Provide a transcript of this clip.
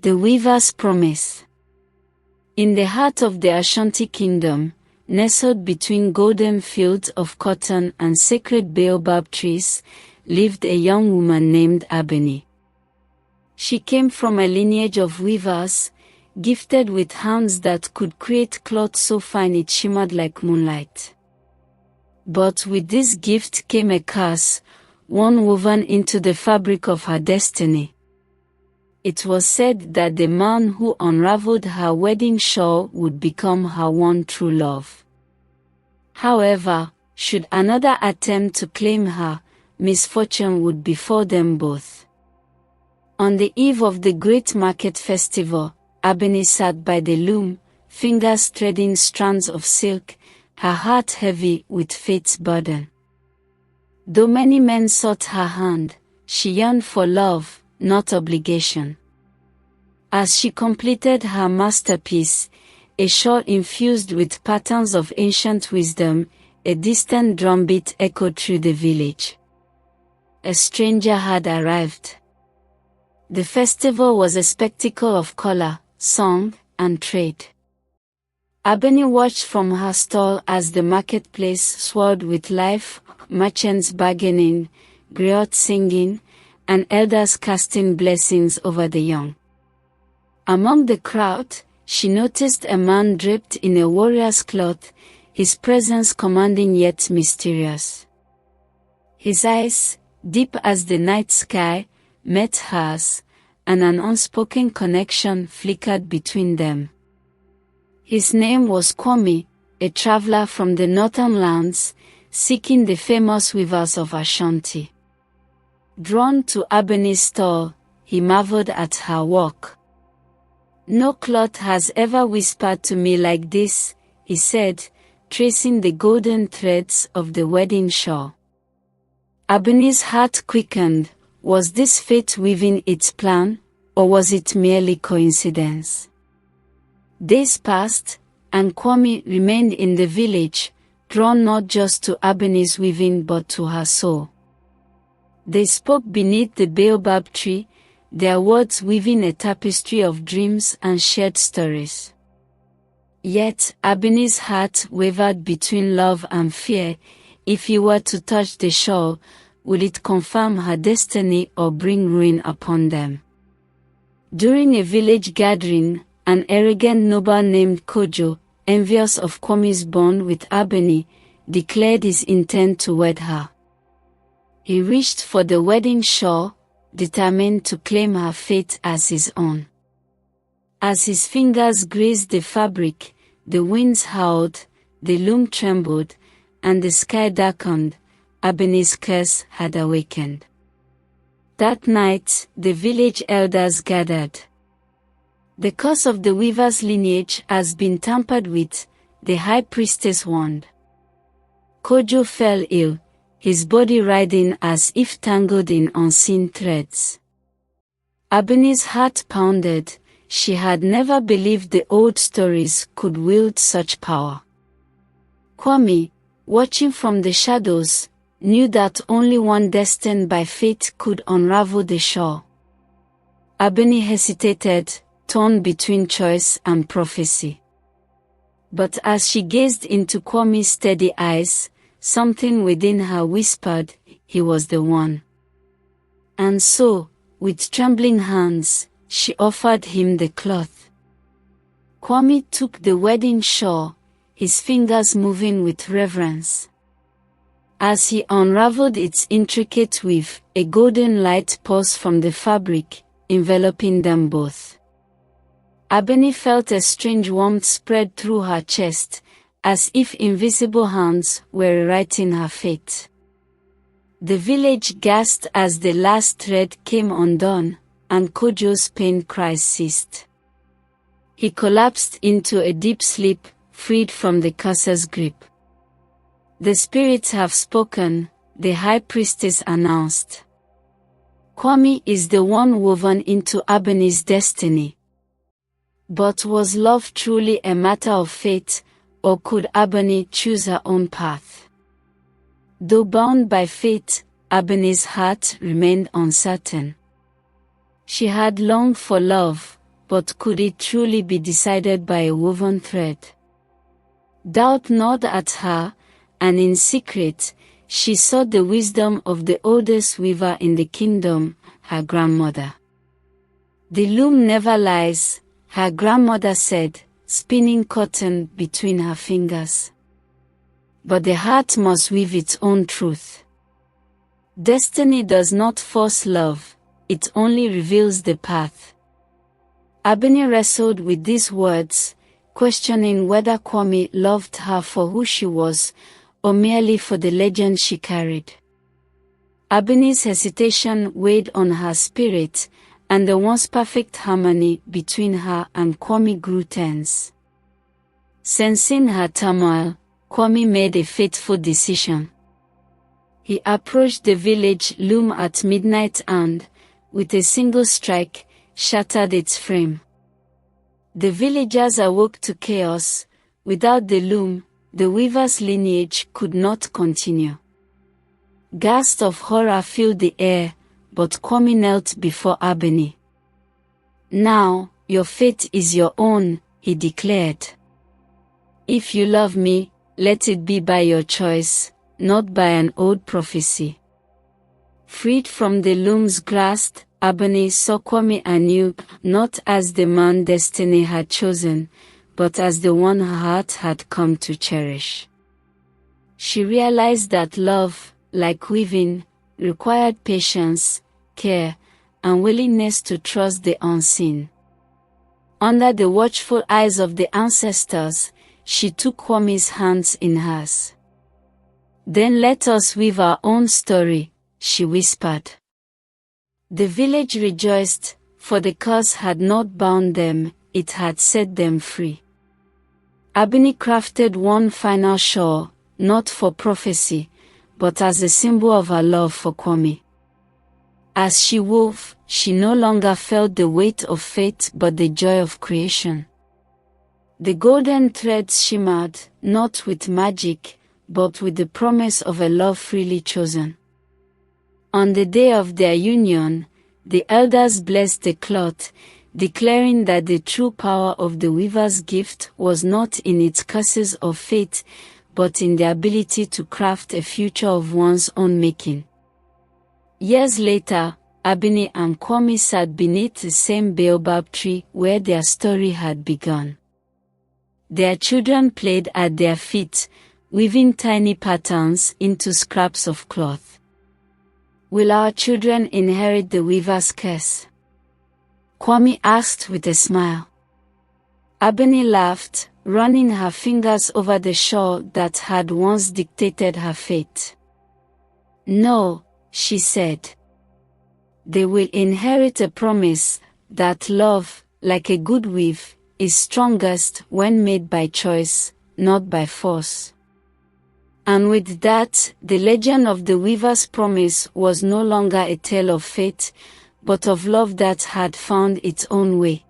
The Weaver's Promise. In the heart of the Ashanti kingdom, nestled between golden fields of cotton and sacred baobab trees, lived a young woman named Abeni. She came from a lineage of weavers, gifted with hands that could create cloth so fine it shimmered like moonlight. But with this gift came a curse, one woven into the fabric of her destiny. It was said that the man who unraveled her wedding shawl would become her one true love. However, should another attempt to claim her, misfortune would befall them both. On the eve of the great market festival, Abeni sat by the loom, fingers threading strands of silk, her heart heavy with fate's burden. Though many men sought her hand, she yearned for love, not obligation. As she completed her masterpiece, a shawl infused with patterns of ancient wisdom, a distant drumbeat echoed through the village. A stranger had arrived. The festival was a spectacle of color, song, and trade. Abeni watched from her stall as the marketplace swirled with life, merchants bargaining, griots singing, and elders casting blessings over the young. Among the crowd, she noticed a man draped in a warrior's cloth, his presence commanding yet mysterious. His eyes, deep as the night sky, met hers, and an unspoken connection flickered between them. His name was Kwame, a traveler from the northern lands, seeking the famous weavers of Ashanti. Drawn to Abeni's stall, he marveled at her work. "No cloth has ever whispered to me like this," he said, tracing the golden threads of the wedding shawl. Abeni's heart quickened. Was this fate weaving its plan, or was it merely coincidence? Days passed, and Kwame remained in the village, drawn not just to Abeni's weaving but to her soul. They spoke beneath the baobab tree, their words weaving a tapestry of dreams and shared stories. Yet, Abeni's heart wavered between love and fear. If he were to touch the shawl, would it confirm her destiny or bring ruin upon them? During a village gathering, an arrogant noble named Kojo, envious of Kwame's bond with Abeni, declared his intent to wed her. He reached for the wedding shawl, determined to claim her fate as his own. As his fingers grazed the fabric, the winds howled, the loom trembled, and the sky darkened. Abeni's curse had awakened. That night, the village elders gathered. "The curse of the weaver's lineage has been tampered with," the high priestess warned. Kojo fell ill, his body writhing as if tangled in unseen threads. Abeni's heart pounded. She had never believed the old stories could wield such power. Kwame, watching from the shadows, knew that only one destined by fate could unravel the shawl. Abeni hesitated, torn between choice and prophecy. But as she gazed into Kwame's steady eyes, something within her whispered, he was the one. And so, with trembling hands, she offered him the cloth. Kwame took the wedding shawl, his fingers moving with reverence. As he unraveled its intricate weave, a golden light pulsed from the fabric, enveloping them both. Abeni felt a strange warmth spread through her chest, as if invisible hands were rewriting her fate. The village gasped as the last thread came undone, and Kojo's pain cries ceased. He collapsed into a deep sleep, freed from the curse's grip. "The spirits have spoken," the high priestess announced. Kwame is the one woven into Abeni's destiny. But was love truly a matter of fate, or could Abeni choose her own path? Though bound by fate, Abeni's heart remained uncertain. She had longed for love, but could it truly be decided by a woven thread? Doubt gnawed at her, and in secret, she sought the wisdom of the oldest weaver in the kingdom, her grandmother. "The loom never lies," her grandmother said, spinning cotton between her fingers. "But the heart must weave its own truth. Destiny does not force love, it only reveals the path." Abeni wrestled with these words, questioning whether Kwame loved her for who she was, or merely for the legend she carried. Abeni's hesitation weighed on her spirit, and the once perfect harmony between her and Kwame grew tense. Sensing her turmoil, Kwame made a fateful decision. He approached the village loom at midnight and, with a single strike, shattered its frame. The villagers awoke to chaos. Without the loom, the weaver's lineage could not continue. Gasps of horror filled the air, but Kwame knelt before Abeni. "Now, your fate is your own," he declared. "If you love me, let it be by your choice, not by an old prophecy." Freed from the loom's grasp, Abeni saw Kwame anew, not as the man destiny had chosen, but as the one her heart had come to cherish. She realized that love, like weaving, required patience, care, and willingness to trust the unseen. Under the watchful eyes of the ancestors, she took Kwame's hands in hers. "Then let us weave our own story," she whispered. The village rejoiced, for the curse had not bound them, it had set them free. Abeni crafted one final shawl, not for prophecy, but as a symbol of her love for Kwame. As she wove, she no longer felt the weight of fate but the joy of creation. The golden threads shimmered, not with magic, but with the promise of a love freely chosen. On the day of their union, the elders blessed the cloth, declaring that the true power of the weaver's gift was not in its curses of fate, but in the ability to craft a future of one's own making. Years later, Abeni and Kwame sat beneath the same baobab tree where their story had begun. Their children played at their feet, weaving tiny patterns into scraps of cloth. "Will our children inherit the weaver's curse?" Kwame asked with a smile. Abeni laughed, running her fingers over the shawl that had once dictated her fate. "No," she said. "They will inherit a promise that love, like a good weave, is strongest when made by choice, not by force." And with that, the legend of the weaver's promise was no longer a tale of fate, but of love that had found its own way.